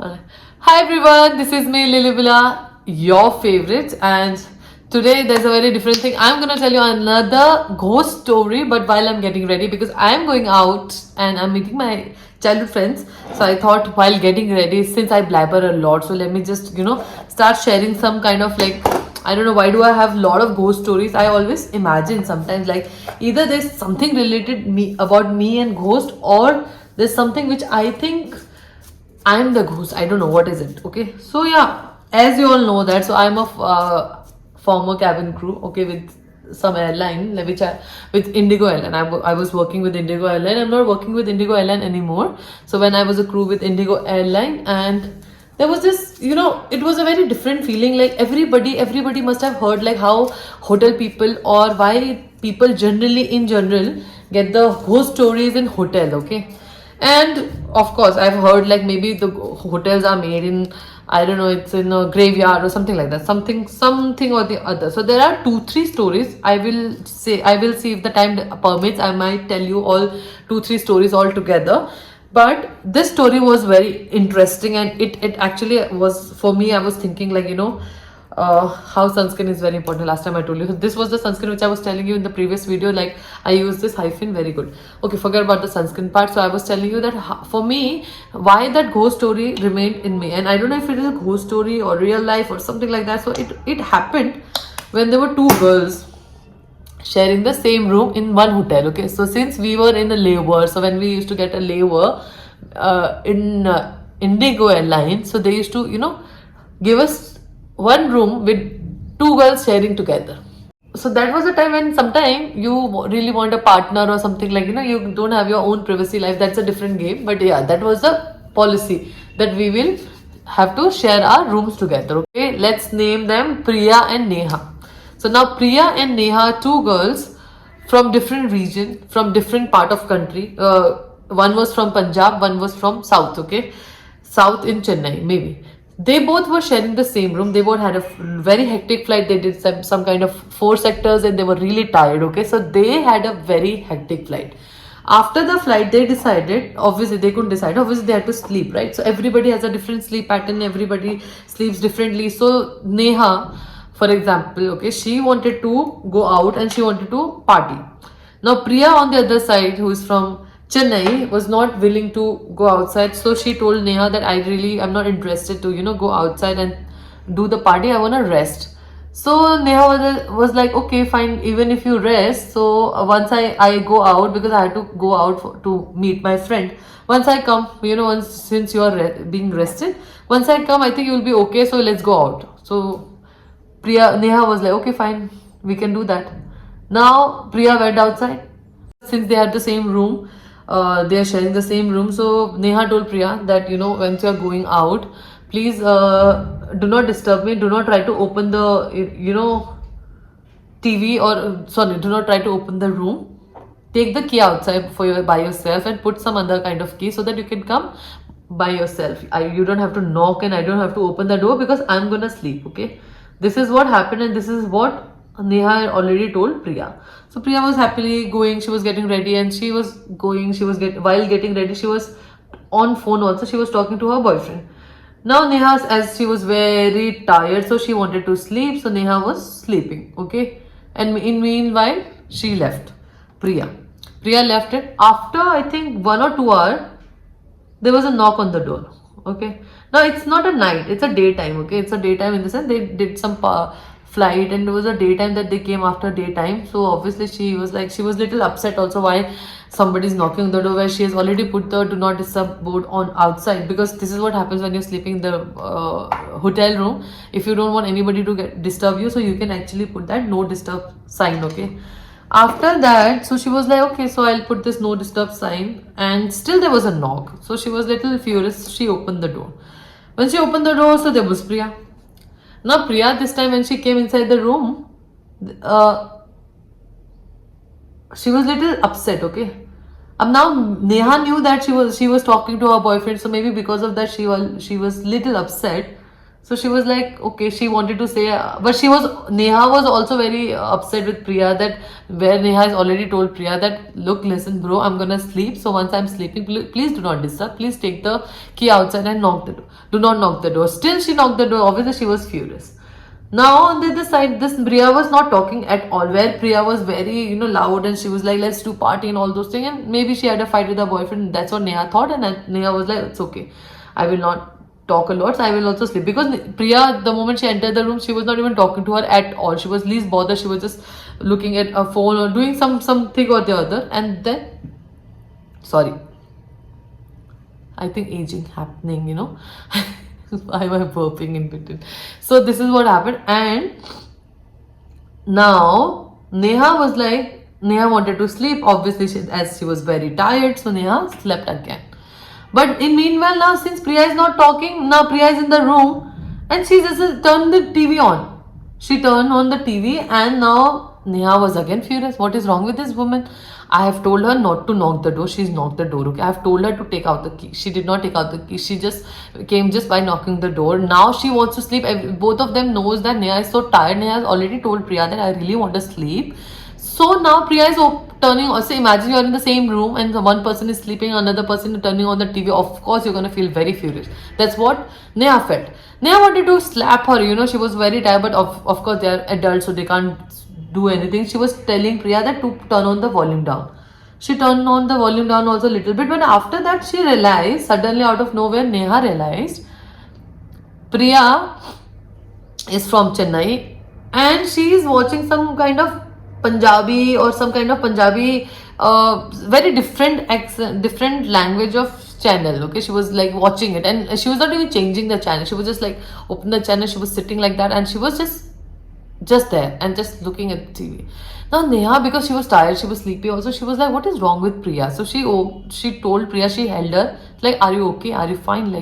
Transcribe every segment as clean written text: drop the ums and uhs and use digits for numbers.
Alright. Hi everyone, this is me Lilibula, your favorite, and today there's a very different thing. I'm gonna tell you another ghost story, but while I'm getting ready because I'm going out and I'm meeting my childhood friends. So I thought while getting ready, since I blabber a lot, so let me just start sharing some kind of like, I don't know why do I have a lot of ghost stories. I always imagine sometimes like either there's something related me about me and ghost, or there's something which I think I'm the ghost. I don't know what is it. Okay, so yeah, as you all know that. So I'm a former cabin crew. Okay, with some airline, like which with Indigo Airline. I was working with Indigo Airline. I'm not working with Indigo Airline anymore. So when I was a crew with Indigo Airline, and there was this, it was a very different feeling. Like everybody must have heard like how hotel people or why people generally in general get the ghost stories in hotel. Okay, and of course I've heard like maybe the hotels are made in, I don't know, it's in a graveyard or something like that, something or the other. So there are 2 3 stories. I will see if the time permits, I might tell you all 2 3 stories all together. But this story was very interesting, and it actually was for me. I was thinking like, how sunscreen is very important. Last time I told you, so this was the sunscreen which I was telling you in the previous video. Like I use this hyphen, very good. Okay, forget about the sunscreen part. So I was telling you that for me, why that ghost story remained in me, and I don't know if it is a ghost story or real life or something like that. So it happened when there were 2 girls sharing the same room in one hotel. Okay, so since we were in a layover, so when we used to get a layover in Indigo Airlines, so they used to give us one room with 2 girls sharing together. So that was a time when sometime you really want a partner or something, like you don't have your own privacy life. That's a different game, but yeah, that was the policy that we will have to share our rooms together. Okay, let's name them Priya and Neha. So now Priya and Neha are 2 girls from different region, from different part of country. One was from Punjab, one was from South. Okay, South in Chennai, maybe. They both were sharing the same room. They both had a very hectic flight. They did some kind of 4 sectors and they were really tired. Okay, so they had a very hectic flight. After the flight, they decided, obviously they couldn't decide, obviously they had to sleep, right? So everybody has a different sleep pattern, everybody sleeps differently. So Neha, for example, okay, she wanted to go out and she wanted to party. Now Priya on the other side, who is from Chennai, was not willing to go outside. So she told Neha that I'm not interested to, go outside and do the party. I want to rest. So Neha was like, okay, fine, even if you rest. So once I go out, because I had to go out to meet my friend. Once I come, since you are being rested, once I come, I think you will be okay. So let's go out. So Neha was like, okay, fine, we can do that. Now Priya went outside. Since they had the same room, they are sharing the same room. So Neha told Priya that once you are going out, please do not disturb me. Do not try to open the TV, or sorry, do not try to open the room. Take the key outside by yourself and put some other kind of key so that you can come by yourself. You don't have to knock and I don't have to open the door because I'm gonna sleep. Okay, this is what happened, and this is what Neha had already told Priya. So Priya was happily going. She was getting ready, and she was going. While getting ready, she was on phone also. She was talking to her boyfriend. Now Neha, as she was very tired, so she wanted to sleep. So Neha was sleeping. Okay, and in meanwhile, she left. Priya. Priya left it. After I think 1 or 2 hours, there was a knock on the door. Okay, now it's not a night, it's a daytime. Okay, it's a daytime in the sense they did some flight, and it was a daytime that they came after daytime. So obviously she was little upset also why somebody's knocking on the door where she has already put the do not disturb board on outside, because this is what happens when you're sleeping in the hotel room. If you don't want anybody to disturb you, so you can actually put that no disturb sign. Okay, after that, so she was like, okay, so I'll put this no disturb sign, and still there was a knock. So she was little furious. She opened the door. When she opened the door, so there was Priya. Now Priya, this time when she came inside the room, she was little upset. Okay, now Neha knew that she was talking to her boyfriend, so maybe because of that she was little upset. So she was like, okay, she wanted to say, but Neha was also very upset with Priya, that where Neha has already told Priya that, look, listen, bro, I'm gonna sleep. So once I'm sleeping, please do not disturb. Please take the key outside and knock the door. Do not knock the door. Still, she knocked the door. Obviously, she was furious. Now on the other side, this Priya was not talking at all. Where Priya was very, loud, and she was like, let's do party and all those things. And maybe she had a fight with her boyfriend. That's what Neha thought, and Neha was like, it's okay. I will not talk a lot, so I will also sleep. Because Priya, the moment she entered the room, she was not even talking to her at all. She was least bothered. She was just looking at a phone or doing something or the other. And then, sorry, I think aging happening. Why am I burping in between? So this is what happened. And now Neha wanted to sleep. Obviously, as she was very tired, so Neha slept again. But in meanwhile, now since Priya is not talking, now Priya is in the room and she just turned the TV on. She turned on the TV, and now Neha was again furious. What is wrong with this woman? I have told her not to knock the door. She's knocked the door. Okay, I have told her to take out the key. She did not take out the key. She just came just by knocking the door. Now she wants to sleep. Both of them knows that Neha is so tired. Neha has already told Priya that I really want to sleep. So now Priya is turning. Also, imagine you're in the same room and one person is sleeping, another person is turning on the TV. Of course, you're gonna feel very furious. That's what Neha felt. Neha wanted to slap her. She was very tired, but of course they are adults, so they can't do anything. She was telling Priya that to turn on the volume down. She turned on the volume down also a little bit, but after that she realized, suddenly out of nowhere, Neha realized Priya is from Chennai and she is watching some kind of Punjabi or some kind of Punjabi, very different accent, different language of channel. Okay, she was like watching it, and she was not even changing the channel. She was just like open the channel. She was sitting like that, and she was just there and just looking at the TV. Now Neha, because she was tired, she was sleepy also, she was like, what is wrong with Priya? So she told Priya, she held her like, are you okay? Are you fine?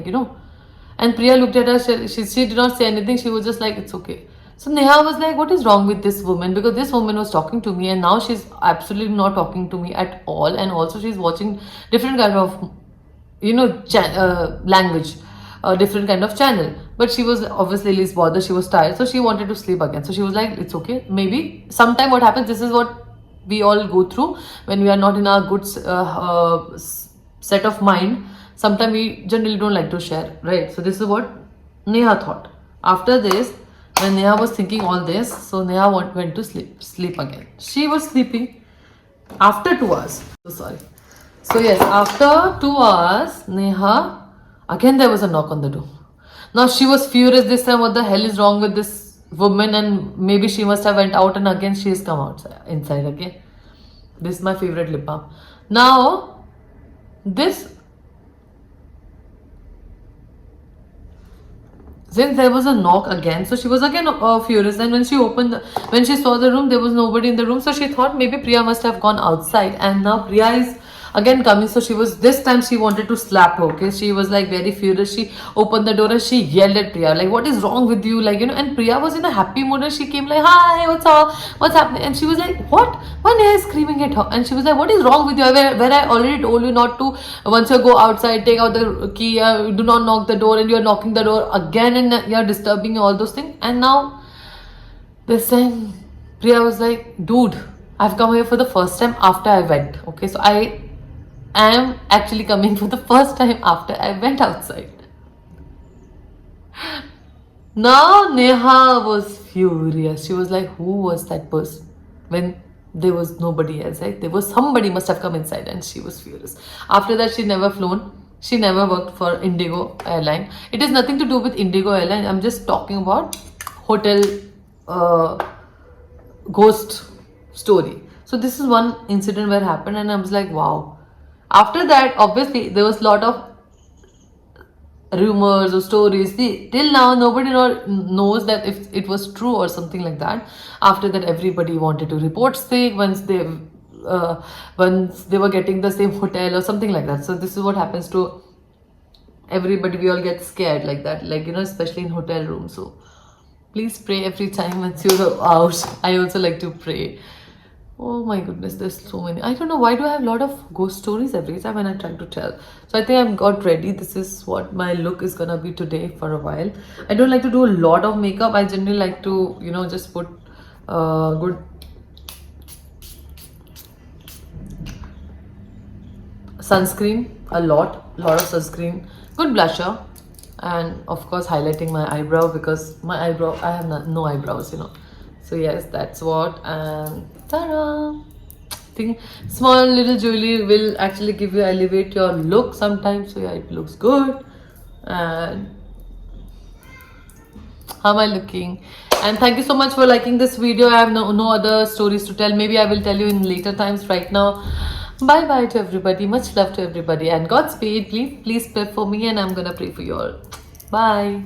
And Priya looked at her, she did not say anything. She was just like, it's okay. So Neha was like, what is wrong with this woman? Because this woman was talking to me and now she's absolutely not talking to me at all. And also she's watching different kind of, language, different kind of channel. But she was obviously least bothered. She was tired. So she wanted to sleep again. So she was like, it's okay. Maybe sometime what happens, this is what we all go through when we are not in our good set of mind. Sometimes we generally don't like to share, right? So this is what Neha thought. After this, when Neha was thinking all this, so Neha went to sleep again. She was sleeping after 2 hours. So sorry. So yes, after 2 hours, Neha, again there was a knock on the door. Now she was furious this time. What the hell is wrong with this woman? And maybe she must have went out and again she has come inside. Okay, this is my favorite lip balm. Now this. Since there was a knock again, so she was again furious. And when she saw the room, there was nobody in the room. So she thought maybe Priya must have gone outside, and now Priya is again coming. So this time she wanted to slap her. Okay, she was like very furious. She opened the door and she yelled at Priya like, "What is wrong with you?" And Priya was in a happy mood and she came like, "Hi, what's up? What's happening?" And she was like, "What? Why Neha is screaming at her?" And she was like, "What is wrong with you? Where I already told you not to. Once you go outside, take out the key. Do not knock the door, and you are knocking the door again, and you are disturbing all those things." And now this time Priya was like, "Dude, I've come here for the first time after I went. Okay, so I am actually coming for the first time after I went outside." Now Neha was furious. She was like, who was that person? When there was nobody else, right? There was somebody must have come inside, and she was furious. After that, she never flown. She never worked for Indigo Airline. It has nothing to do with Indigo Airline. I'm just talking about hotel ghost story. So this is one incident where it happened, and I was like, wow. After that, obviously, there was a lot of rumors or stories. See, till now, nobody knows that if it was true or something like that. After that, everybody wanted to report sick once they were getting the same hotel or something like that. So this is what happens to everybody. We all get scared like that, especially in hotel rooms. So please pray every time once you're out. I also like to pray. Oh my goodness, there's so many. I don't know why do I have a lot of ghost stories every time when I try to tell. So I think I'm got ready. This is what my look is gonna be today for a while. I don't like to do a lot of makeup. I generally like to, just put good sunscreen, lot of sunscreen, good blusher, and of course highlighting my eyebrow because my eyebrow I have no eyebrows. So yes, that's what. And ta-da! Think small little jewelry will actually give you elevate your look sometimes. So yeah, it looks good. And how am I looking? And thank you so much for liking this video. I have no other stories to tell. Maybe I will tell you in later times. Right now, bye bye to everybody. Much love to everybody, and Godspeed. Please pray for me, and I'm gonna pray for you all. Bye.